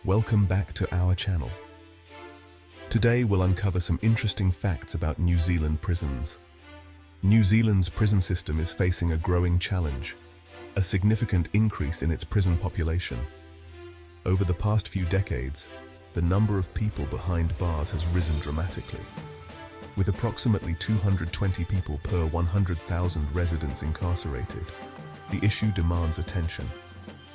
Welcome back to our channel. Today we'll uncover some interesting facts about New Zealand prisons. New Zealand's prison system is facing a growing challenge, a significant increase in its prison population. Over the past few decades, the number of people behind bars has risen dramatically. With approximately 220 people per 100,000 residents incarcerated, the issue demands attention.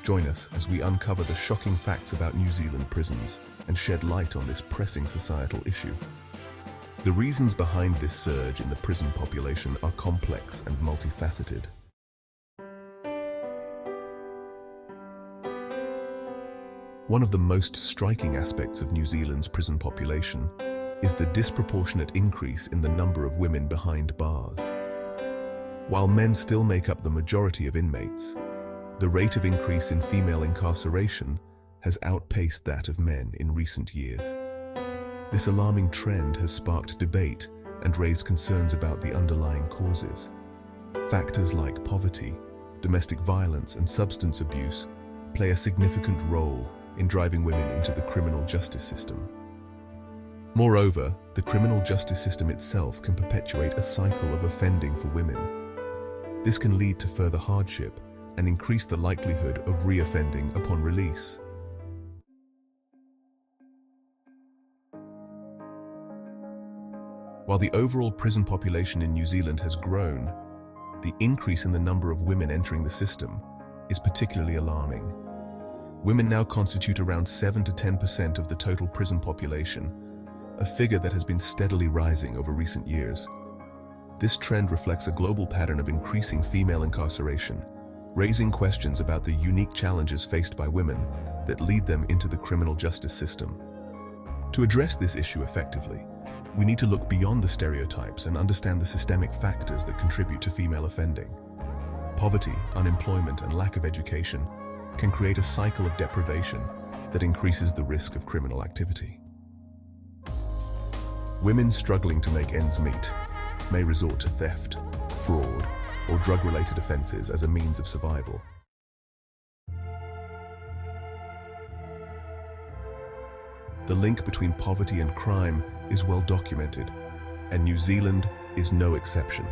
Join us as we uncover the shocking facts about New Zealand prisons and shed light on this pressing societal issue. The reasons behind this surge in the prison population are complex and multifaceted. One of the most striking aspects of New Zealand's prison population is the disproportionate increase in the number of women behind bars. While men still make up the majority of inmates, the rate of increase in female incarceration has outpaced that of men in recent years. This alarming trend has sparked debate and raised concerns about the underlying causes. Factors like poverty, domestic violence, and substance abuse play a significant role in driving women into the criminal justice system. Moreover, the criminal justice system itself can perpetuate a cycle of offending for women. This can lead to further hardship and increase the likelihood of reoffending upon release. While the overall prison population in New Zealand has grown, the increase in the number of women entering the system is particularly alarming. Women now constitute around 7 to 10% of the total prison population, a figure that has been steadily rising over recent years. This trend reflects a global pattern of increasing female incarceration, raising questions about the unique challenges faced by women that lead them into the criminal justice system. To address this issue effectively, we need to look beyond the stereotypes and understand the systemic factors that contribute to female offending. Poverty, unemployment, and lack of education can create a cycle of deprivation that increases the risk of criminal activity. Women struggling to make ends meet may resort to theft, fraud, or drug-related offenses as a means of survival. The link between poverty and crime is well documented, and New Zealand is no exception.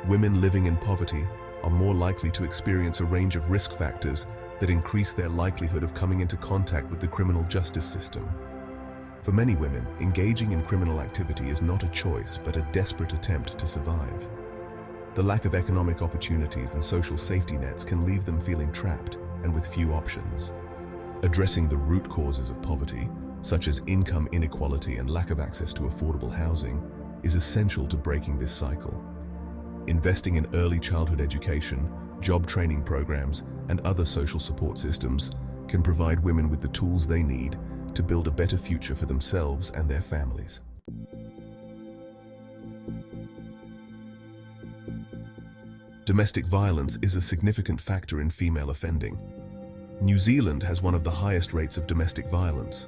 Women living in poverty are more likely to experience a range of risk factors that increase their likelihood of coming into contact with the criminal justice system. For many women, engaging in criminal activity is not a choice but a desperate attempt to survive. The lack of economic opportunities and social safety nets can leave them feeling trapped and with few options. Addressing the root causes of poverty, such as income inequality and lack of access to affordable housing, is essential to breaking this cycle. Investing in early childhood education, job training programs, and other social support systems can provide women with the tools they need to build a better future for themselves and their families. Domestic violence is a significant factor in female offending. New Zealand has one of the highest rates of domestic violence.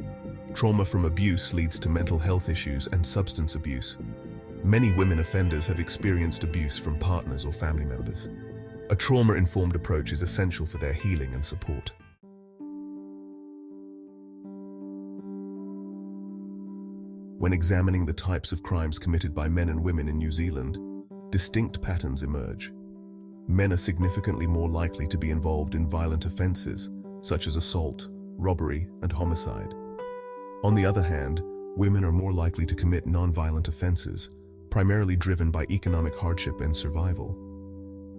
Trauma from abuse leads to mental health issues and substance abuse. Many women offenders have experienced abuse from partners or family members. A trauma-informed approach is essential for their healing and support. When examining the types of crimes committed by men and women in New Zealand, distinct patterns emerge. Men are significantly more likely to be involved in violent offenses, such as assault, robbery, and homicide. On the other hand, women are more likely to commit nonviolent offenses, primarily driven by economic hardship and survival.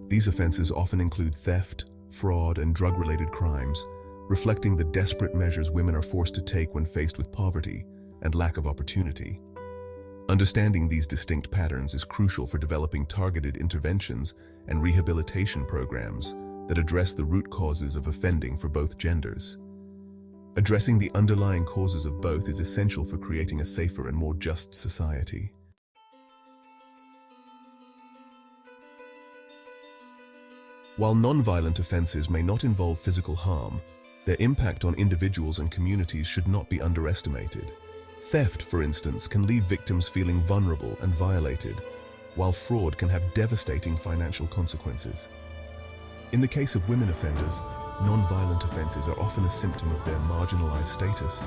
These offenses often include theft, fraud, and drug-related crimes, reflecting the desperate measures women are forced to take when faced with poverty and lack of opportunity. Understanding these distinct patterns is crucial for developing targeted interventions and rehabilitation programs that address the root causes of offending for both genders. Addressing the underlying causes of both is essential for creating a safer and more just society. While nonviolent offenses may not involve physical harm, their impact on individuals and communities should not be underestimated. Theft, for instance, can leave victims feeling vulnerable and violated, while fraud can have devastating financial consequences. In the case of women offenders, nonviolent offenses are often a symptom of their marginalized status.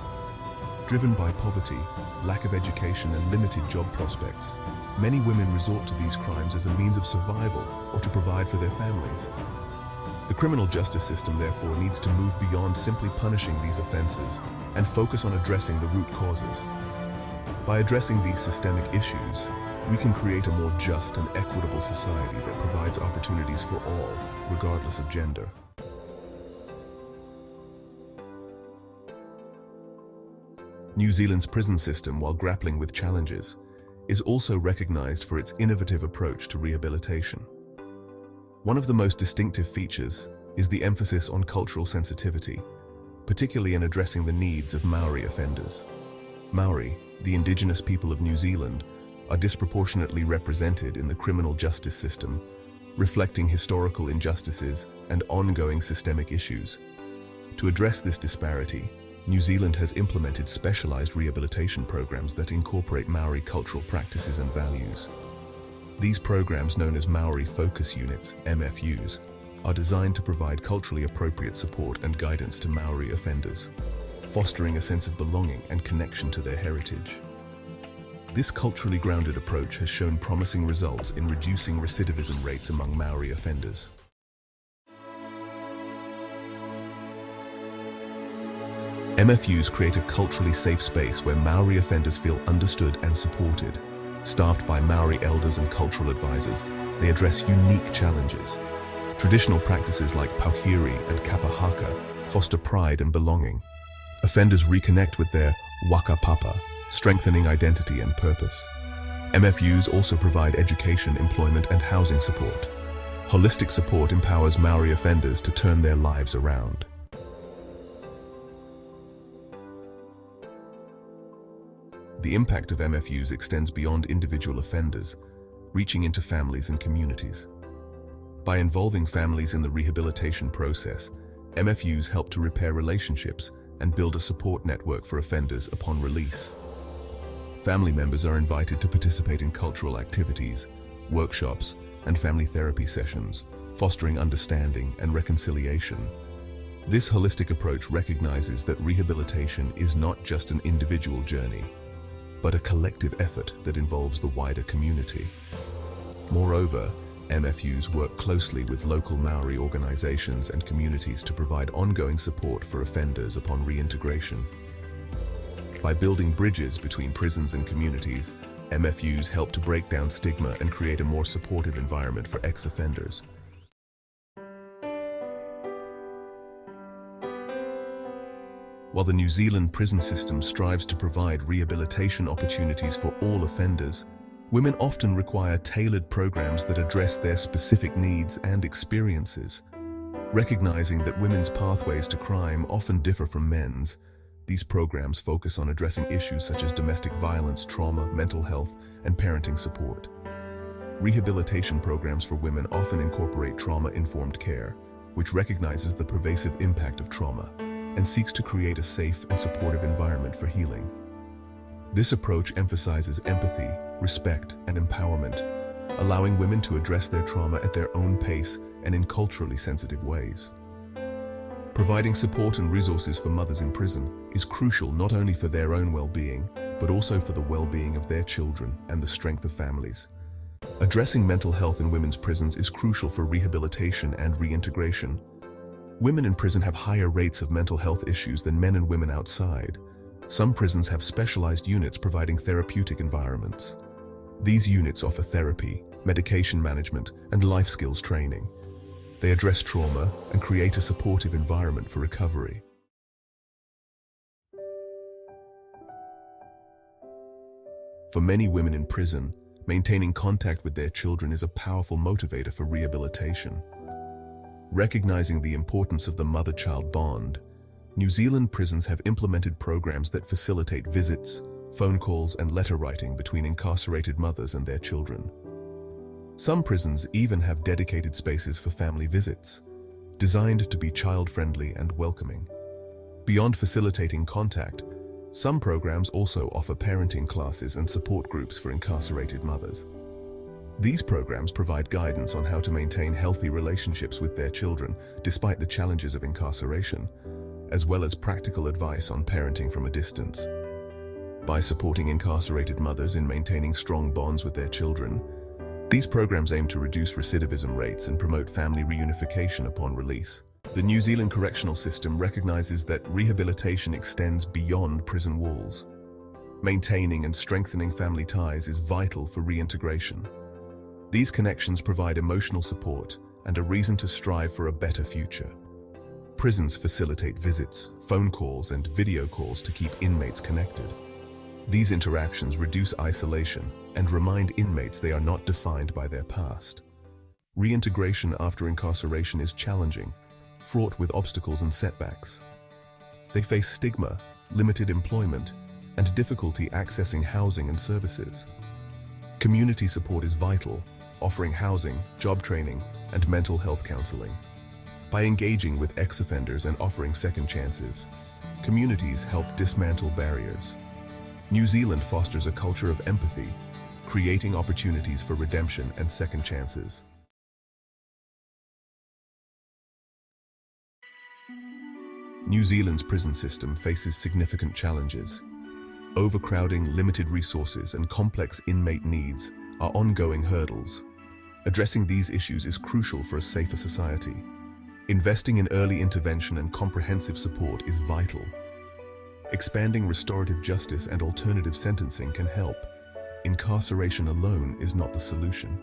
Driven by poverty, lack of education, and limited job prospects, many women resort to these crimes as a means of survival or to provide for their families. The criminal justice system, therefore, needs to move beyond simply punishing these offenses and focus on addressing the root causes. By addressing these systemic issues, we can create a more just and equitable society that provides opportunities for all, regardless of gender. New Zealand's prison system, while grappling with challenges, is also recognized for its innovative approach to rehabilitation. One of the most distinctive features is the emphasis on cultural sensitivity, particularly in addressing the needs of Māori offenders. Māori, the indigenous people of New Zealand, are disproportionately represented in the criminal justice system, reflecting historical injustices and ongoing systemic issues. To address this disparity, New Zealand has implemented specialized rehabilitation programs that incorporate Maori cultural practices and values. These programs, known as Maori Focus Units, MFUs, are designed to provide culturally appropriate support and guidance to Maori offenders, fostering a sense of belonging and connection to their heritage. This culturally grounded approach has shown promising results in reducing recidivism rates among Maori offenders. MFUs create a culturally safe space where Maori offenders feel understood and supported. Staffed by Maori elders and cultural advisors, they address unique challenges. Traditional practices like pauhiri and kapahaka foster pride and belonging. Offenders reconnect with their waka papa, strengthening identity and purpose. MFUs also provide education, employment, and housing support. Holistic support empowers Maori offenders to turn their lives around. The impact of MFUs extends beyond individual offenders, reaching into families and communities. By involving families in the rehabilitation process, MFUs help to repair relationships and build a support network for offenders upon release. Family members are invited to participate in cultural activities, workshops, and family therapy sessions, fostering understanding and reconciliation. This holistic approach recognizes that rehabilitation is not just an individual journey, but a collective effort that involves the wider community. Moreover, MFUs work closely with local Maori organizations and communities to provide ongoing support for offenders upon reintegration. By building bridges between prisons and communities, MFUs help to break down stigma and create a more supportive environment for ex-offenders. While the New Zealand prison system strives to provide rehabilitation opportunities for all offenders, women often require tailored programs that address their specific needs and experiences. Recognizing that women's pathways to crime often differ from men's, these programs focus on addressing issues such as domestic violence, trauma, mental health, and parenting support. Rehabilitation programs for women often incorporate trauma-informed care, which recognizes the pervasive impact of trauma and seeks to create a safe and supportive environment for healing. This approach emphasizes empathy, respect, and empowerment, allowing women to address their trauma at their own pace and in culturally sensitive ways. Providing support and resources for mothers in prison is crucial not only for their own well-being, but also for the well-being of their children and the strength of families. Addressing mental health in women's prisons is crucial for rehabilitation and reintegration. Women in prison have higher rates of mental health issues than men and women outside. Some prisons have specialized units providing therapeutic environments. These units offer therapy, medication management, and life skills training. They address trauma and create a supportive environment for recovery. For many women in prison, maintaining contact with their children is a powerful motivator for rehabilitation. Recognizing the importance of the mother-child bond, New Zealand prisons have implemented programs that facilitate visits, phone calls, and letter writing between incarcerated mothers and their children. Some prisons even have dedicated spaces for family visits, designed to be child-friendly and welcoming. Beyond facilitating contact, some programs also offer parenting classes and support groups for incarcerated mothers. These programs provide guidance on how to maintain healthy relationships with their children despite the challenges of incarceration, as well as practical advice on parenting from a distance. By supporting incarcerated mothers in maintaining strong bonds with their children, these programs aim to reduce recidivism rates and promote family reunification upon release. The New Zealand correctional system recognizes that rehabilitation extends beyond prison walls. Maintaining and strengthening family ties is vital for reintegration. These connections provide emotional support and a reason to strive for a better future. Prisons facilitate visits, phone calls, and video calls to keep inmates connected. These interactions reduce isolation and remind inmates they are not defined by their past. Reintegration after incarceration is challenging, fraught with obstacles and setbacks. They face stigma, limited employment, and difficulty accessing housing and services. Community support is vital, offering housing, job training, and mental health counseling. By engaging with ex-offenders and offering second chances, communities help dismantle barriers. New Zealand fosters a culture of empathy, creating opportunities for redemption and second chances. New Zealand's prison system faces significant challenges. Overcrowding, limited resources, and complex inmate needs are ongoing hurdles. Addressing these issues is crucial for a safer society. Investing in early intervention and comprehensive support is vital. Expanding restorative justice and alternative sentencing can help. Incarceration alone is not the solution.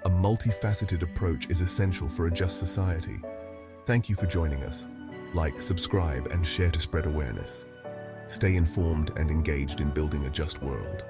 A multifaceted approach is essential for a just society. Thank you for joining us. Like, subscribe, and share to spread awareness. Stay informed and engaged in building a just world.